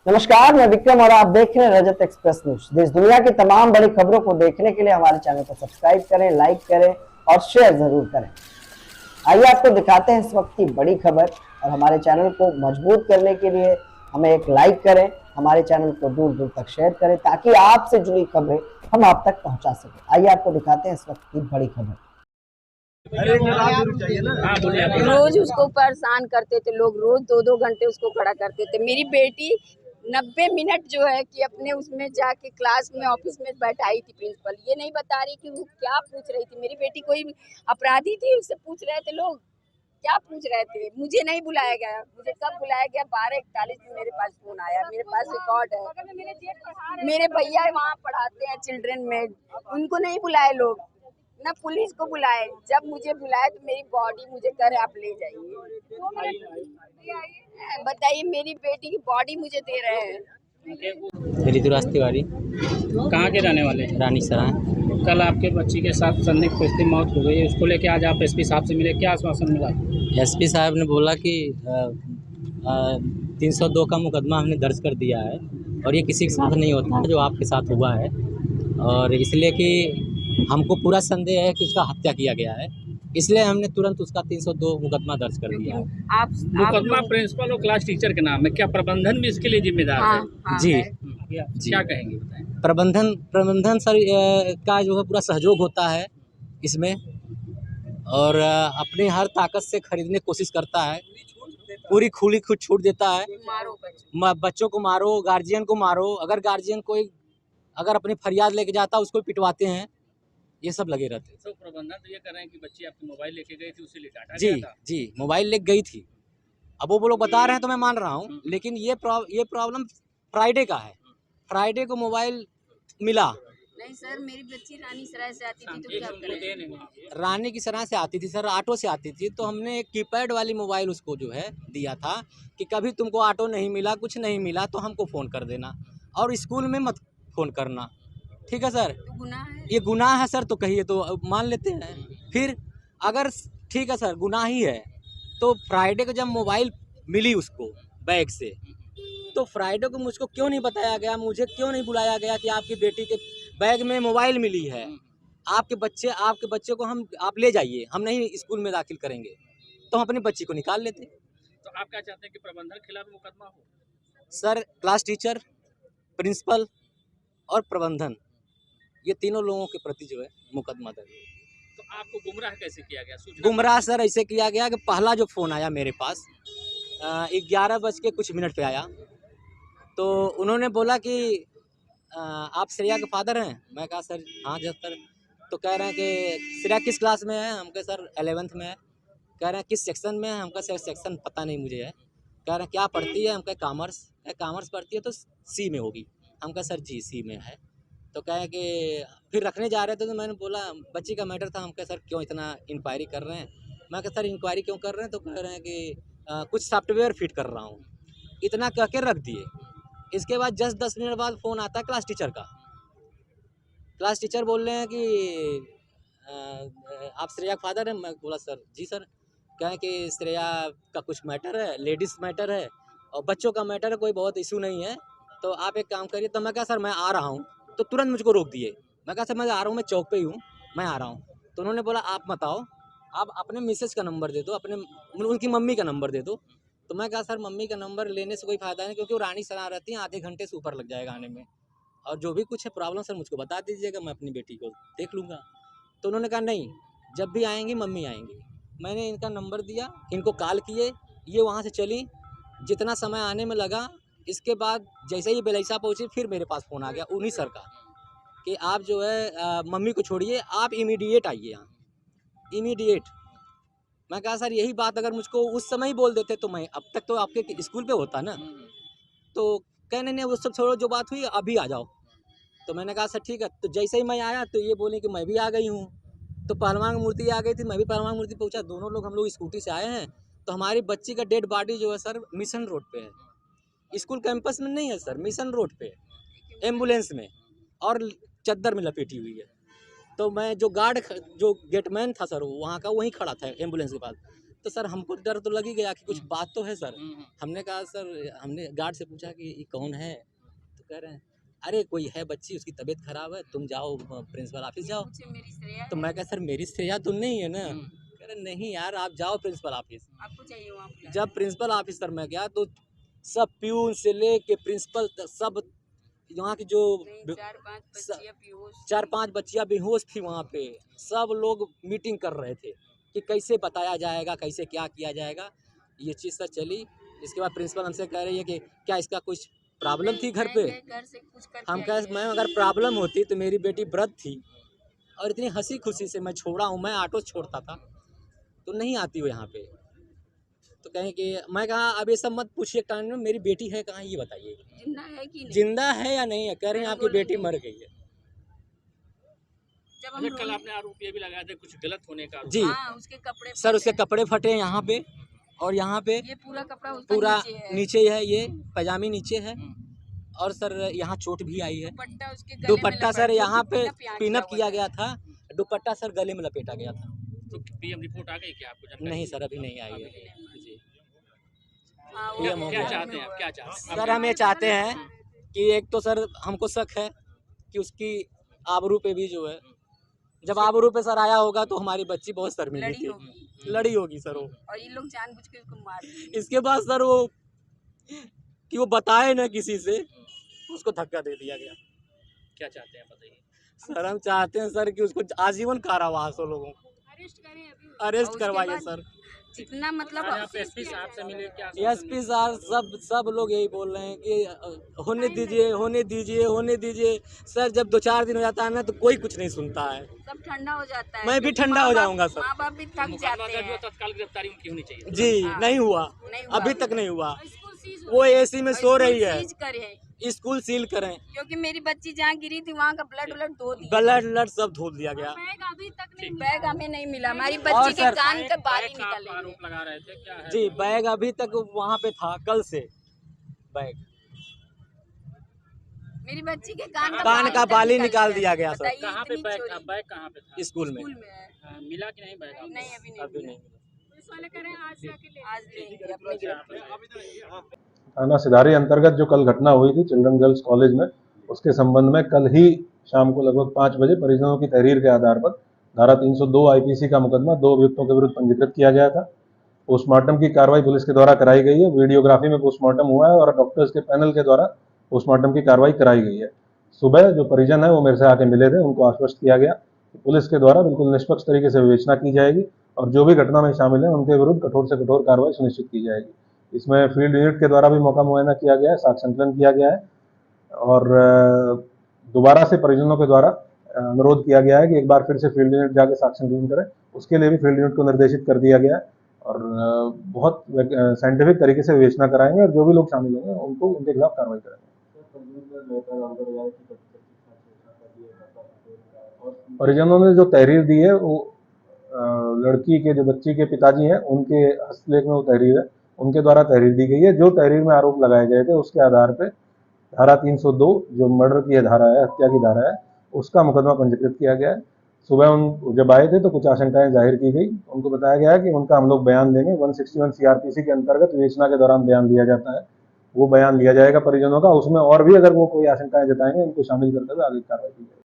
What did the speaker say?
नमस्कार, मैं विक्रम और आप देख रहे हैं रजत एक्सप्रेस न्यूज। देश दुनिया की तमाम बड़ी खबरों को देखने के लिए हमारे चैनल को सब्सक्राइब करें, लाइक करें और शेयर जरूर करें। आइए आपको दिखाते हैं इस वक्त की बड़ी खबर। और हमारे चैनल को मजबूत करने के लिए हमें एक लाइक करें, हमारे चैनल को दूर दूर तक शेयर करें ताकि आपसे जुड़ी खबरें हम आप तक पहुंचा सकें। आइए आपको दिखाते हैं इस वक्त की बड़ी खबर। रोज उसको परेशान करते थे लोग, रोज 2-2 घंटे उसको खड़ा करते थे। मेरी बेटी 90 मिनट जो है कि अपने उसमें जाके क्लास में ऑफिस में बैठाई थी प्रिंसिपल, ये नहीं बता रही कि वो क्या पूछ रही थी। मेरी बेटी कोई अपराधी थी, उससे पूछ रहे थे लोग, क्या पूछ रहे थे। मुझे नहीं बुलाया गया, मुझे कब बुलाया गया 12:41 में मेरे पास फोन आया, मेरे पास रिकॉर्ड है। मेरे भैया वहाँ पढ़ाते हैं चिल्ड्रन में, उनको नहीं बुलाए लोग, ना पुलिस को बुलाए। जब मुझे बुलाए तो मेरी बॉडी मुझे करे आप ले जाइए। बताइए, मेरी बेटी की बॉडी मुझे दे रहे हैं। ऋतुराज तिवारी, कहाँ के रहने वाले हैं? रानी सराय। कल आपके बच्ची के साथ संदिग्ध परिस्थिति में मौत हो गई है, उसको लेके आज आप एसपी साहब से मिले, क्या आश्वासन मिला? एसपी साहब ने बोला कि 302 का मुकदमा हमने दर्ज कर दिया है और ये किसी के साथ नहीं होता है जो आपके साथ हुआ है, और इसलिए कि हमको पूरा संदेह है कि उसका हत्या किया गया है, इसलिए हमने तुरंत उसका 302 मुकदमा दर्ज कर दिया है। मुकदमा प्रिंसिपल और क्लास टीचर के नाम है, क्या प्रबंधन भी इसके लिए जिम्मेदार है? जी क्या कहेंगे बताएं? प्रबंधन सर का जो है पूरा सहयोग होता है इसमें, और अपनी हर ताकत से खरीदने की कोशिश करता है, पूरी खुली खुद छूट देता है। बच्चों को मारो, गार्जियन को मारो, अगर गार्जियन कोई अगर अपनी फरियाद लेके जाता है उसको पिटवाते हैं, ये सब लगे रहते हैं। तो प्रबंधन तो ये कर रहे हैं कि बच्ची आपकी मोबाइल लेके गई थी, उसे ले डांटा जी गया था। जी मोबाइल लेके गई थी। अब वो लोग बता रहे हैं तो मैं मान रहा हूँ, लेकिन ये प्रॉब्लम फ्राइडे का है। फ्राइडे को मोबाइल मिला। नहीं सर, मेरी बच्ची रानी सराय से आती थी तो क्या करें? रानी की सराय से आती थी सर, ऑटो से आती थी, तो हमने एक कीपैड वाली मोबाइल उसको जो है दिया था कि कभी तुमको ऑटो नहीं मिला, कुछ नहीं मिला तो हमको फ़ोन कर देना, और स्कूल में मत फ़ोन करना, ठीक है सर? तो गुनाह है? ये गुनाह है सर, तो कहिए तो मान लेते हैं। फिर अगर ठीक है सर गुनाह ही है, तो फ्राइडे को जब मोबाइल मिली उसको बैग से, तो फ्राइडे को मुझको क्यों नहीं बताया गया, मुझे क्यों नहीं बुलाया गया कि आपकी बेटी के बैग में मोबाइल मिली है, आपके बच्चे को आप ले जाइए, हम नहीं स्कूल में दाखिल करेंगे, तो हम अपनी बच्ची को निकाल लेते। तो आप क्या चाहते हैं कि प्रबंधन के खिलाफ मुकदमा हो? सर क्लास टीचर, प्रिंसिपल और प्रबंधन, ये तीनों लोगों के प्रति जो है मुकदमा दर्ज है। तो आपको गुमराह कैसे किया गया? गुमराह सर ऐसे किया गया कि पहला जो फ़ोन आया मेरे पास 11 बज के कुछ मिनट पे आया, तो उन्होंने बोला कि आप श्रेया के फादर हैं? मैं कहा सर हाँ जब सर। तो कह रहे हैं कि श्रेया किस क्लास में है? हम कहे सर 11th में है। कह रहे हैं किस सेक्शन में है? हम कहे सर सेक्शन पता नहीं मुझे है। कह रहे हैं क्या पढ़ती है? हम कहे कॉमर्स। कॉमर्स पढ़ती है तो सी में होगी। हम कहे सर जी सी में है। तो कहे कि फिर रखने जा रहे थे, तो मैंने बोला बच्ची का मैटर था। हम कहे सर क्यों इतना इंक्वायरी कर रहे हैं? मैं कहा सर इंक्वायरी क्यों कर रहे हैं? तो कह रहे हैं कि कुछ सॉफ्टवेयर फिट कर रहा हूँ। इतना कह के रख दिए। इसके बाद जस्ट 10 मिनट बाद फ़ोन आता है क्लास टीचर का। क्लास टीचर बोल रहे हैं कि आप श्रेया के फादर हैं? मैं बोला सर जी सर। कहें कि श्रेया का कुछ मैटर है, लेडीज़ मैटर है और बच्चों का मैटर है, कोई बहुत इशू नहीं है, तो आप एक काम करिए। तो मैं कहा सर मैं आ रहा हूँ, तो तुरंत मुझको रोक दिए। मैं कहा सर मैं आ रहा हूँ, मैं चौक पे ही हूँ, मैं आ रहा हूँ। तो उन्होंने बोला आप मत आओ, आप अपने मिसेज का नंबर दे दो, उनकी मम्मी का नंबर दे दो। तो मैं कहा सर मम्मी का नंबर लेने से कोई फ़ायदा नहीं, क्योंकि वो रानी सराह रहती हैं, आधे घंटे से ऊपर लग जाएगा आने में, और जो भी कुछ है प्रॉब्लम सर मुझको बता दीजिएगा, मैं अपनी बेटी को देख लूँगा। तो उन्होंने कहा नहीं, जब भी आएंगी मम्मी आएंगी। मैंने इनका नंबर दिया, इनको कॉल किए, ये वहाँ से चली, जितना समय आने में लगा, इसके बाद जैसे ही बेलैसा पहुँची फिर मेरे पास फ़ोन आ गया उन्हीं सर का कि आप जो है मम्मी को छोड़िए, आप इमीडिएट आइए यहाँ, इमीडिएट। मैं कहा सर यही बात अगर मुझको उस समय ही बोल देते तो मैं अब तक तो आपके स्कूल पे होता ना। तो कहने नहीं वो सब छोड़ो, जो बात हुई अभी आ जाओ। तो मैंने कहा सर ठीक है। तो जैसे ही मैं आया तो ये बोले कि मैं भी आ गई हूँ। तो पहलवान मूर्ति आ गई थी, मैं भी पहलवान मूर्ति पहुँचा, दोनों लोग हम लोग स्कूटी से आए हैं। तो हमारी बच्ची का डेड बॉडी जो है सर मिशन रोड पे है, स्कूल कैंपस में नहीं है सर, मिशन रोड पे एम्बुलेंस में, और चद्दर में लपेटी हुई है। तो मैं जो गेटमैन था सर वहाँ का, वहीं खड़ा था एम्बुलेंस के पास। तो सर हमको डर तो लग ही गया कि कुछ बात तो है सर। हमने कहा सर, हमने गार्ड से पूछा कि ये कौन है, तो कह रहे हैं अरे कोई है बच्ची, उसकी तबीयत खराब है, तुम जाओ प्रिंसिपल ऑफिस जाओ। पूछे मेरी श्रेया तो मैं कहा सर मेरी श्रेया तो नहीं है ना। कह रहे नहीं यार आप जाओ प्रिंसिपल ऑफिस। आपको चाहिए वहाँ बुलाया। जब प्रिंसिपल ऑफिस सर मैं गया तो सब प्यून से लेके प्रिंसिपल तक सब यहाँ की जो नहीं, 4-5 बच्चियाँ बेहोश 4-5 बच्चियाँ बेहोश थी वहाँ पे। सब लोग मीटिंग कर रहे थे कि कैसे बताया जाएगा, कैसे क्या किया जाएगा। ये चीज़ सर चली। इसके बाद प्रिंसिपल हमसे कह रही है कि क्या इसका कुछ प्रॉब्लम थी घर पे। घर से कुछ करके हम आई कह है। मैं अगर प्रॉब्लम होती तो मेरी बेटी व्रत थी और इतनी हंसी खुशी से मैं छोड़ा हूँ, मैं ऑटो छोड़ता था तो नहीं आती हो यहाँ पे। तो कहें कि मैं कहा अब ये सब मत पूछिए, टाइम में मेरी बेटी है कहाँ ये बताइए, जिंदा है कि नहीं। जिंदा है या नहीं है। कह रहे हैं आपकी बेटी मर गई है। जब हम अच्छा, कल आपने आरोप ये भी लगाया था कुछ गलत होने का आरोप। जी हाँ, उसके कपड़े सर, उसके कपड़े फटे हैं यहाँ पे और यहाँ पे ये पूरा कपड़ा उसका पूरा नीचे है। नीचे है, ये पैजामी नीचे है और सर यहाँ चोट भी आई है। दुपट्टा उसके गले में दुपट्टा सर लपेट- यहाँ पे पिन पिन अप हुआ किया था। गया था, दुपट्टा सर गले में लपेटा गया था। तो पीएम रिपोर्ट आ गई क्या आपको जानकारी? नहीं सर अभी नहीं आई है जी। हाँ, वो क्या- गले क्या में चाहते हैं हुआ आप, है। क्या चाहते हैं? सर हम ये चाहते हैं कि एक तो सर हमको शक है कि उसकी आबरू पे भी जो है, जब आबरू पे सर आया होगा तो हमारी बच्ची बहुत शर्मिंदी लड़ी थी, होगी लड़ी होगी सर वो। और ये लोग जानबूझ के उसको मार दिए। इसके बाद सर वो कि वो बताए ना किसी से, उसको धक्का दे दिया गया। क्या चाहते हैं बताइए? सर हम चाहते हैं सर कि उसको आजीवन कारावास हो, लोगों को अरेस्ट करें अभी। और अरेस्ट उसके करवाइए बाद सर। जितना मतलब आज आप एसपी साहब से मिले, क्या एसपी साहब सब लोग यही बोल रहे हैं कि होने दीजिए, होने दीजिए, होने दीजिए। सर जब 2-4 दिन हो जाता है ना तो कोई कुछ नहीं सुनता है। सब ठंडा हो जाता है। मैं भी क्योंकि ठंडा हो माँ-बाप- जाऊंगा सर। माँ-बाप भी थक मुकदमा जाते दर्ज हुआ, हैं। तत्काल गिरफ्तारी उनकी होनी चाहिए। जी हाँ। नहीं हुआ, नहीं हुआ अभी तक नहीं हुआ। स्कूल सीज वो एसी में सो रही है, सीज करें स्कूल सील करें, क्योंकि मेरी बच्ची जहाँ गिरी थी वहाँ का ब्लड धो दिया। ब्लड सब धो दिया गया। बैग अभी तक नहीं, बैग हमें नहीं मिला। हमारी और बच्ची के सर- कान का बाल ही बैग का आप निकले। आरोप लगा रहे थे, क्या है? जी बैग अभी तक वहाँ पे था, कल से बैग मेरी बच्ची के कान कान का तक बाल ही निकल निकाल गया। दिया गया सर। बताइए कहाँ पे इतनी बैग चोरी। था? बैग कहाँ पे था? स्कूल में स्कूल में है। मिला कि नहीं बैग आपको? नहीं अभी नहीं अभी मिला। नहीं। पुलिस वाले कह रहे हैं आज लेंगे अपने गिरफ्तार। थाना सिधारी अंतर्गत जो कल घटना हुई थी चिल्ड्रन गर्ल्स कॉलेज में, उसके संबंध में कल ही शाम को लगभग 5 बजे परिजनों की तहरीर के आधार पर धारा 302 आईपीसी का मुकदमा 2 अभियुक्तों के विरुद्ध पंजीकृत किया गया था। पोस्टमार्टम की कार्रवाई पुलिस के द्वारा कराई गई है, वीडियोग्राफी में पोस्टमार्टम हुआ है और डॉक्टर्स के पैनल के द्वारा पोस्टमार्टम की कार्रवाई कराई गई है। सुबह जो परिजन है वो मेरे से आके मिले थे, उनको आश्वस्त किया गया कि पुलिस के द्वारा बिल्कुल निष्पक्ष तरीके से विवेचना की जाएगी और जो भी घटना में शामिल है उनके विरुद्ध कठोर से कठोर कार्रवाई सुनिश्चित की जाएगी। इसमें फील्ड यूनिट के द्वारा भी मौका मुआयना किया गया है, साक्ष्य संकलन किया गया है और दोबारा से परिजनों के द्वारा अनुरोध किया गया है कि एक बार फिर से फील्ड यूनिट जाके साक्ष्य संकलन करें। उसके लिए भी फील्ड यूनिट को निर्देशित कर दिया गया है और बहुत साइंटिफिक तरीके से विवेचना कराएंगे और जो भी लोग शामिल होंगे उनको उनके खिलाफ कार्रवाई करेंगे। परिजनों ने जो तहरीर दी है वो लड़की के जो बच्ची के पिताजी हैं उनके हस्तलेख में वो तहरीर है, उनके द्वारा तहरीर दी गई है। जो तहरीर में आरोप लगाए गए थे उसके आधार पे धारा 302 जो मर्डर की धारा है, हत्या की धारा है, उसका मुकदमा पंजीकृत किया गया है। सुबह उन जब आए थे तो कुछ आशंकाएं जाहिर की गई, उनको बताया गया है कि उनका हम लोग बयान देंगे। 161 सीआरपीसी के अंतर्गत विवेचना के दौरान बयान दिया जाता है, वो बयान लिया जाएगा परिजनों का। उसमें और भी अगर वो कोई आशंकाएं जताएंगे उनको शामिल करते हुए आगे कार्रवाई की जाएगी।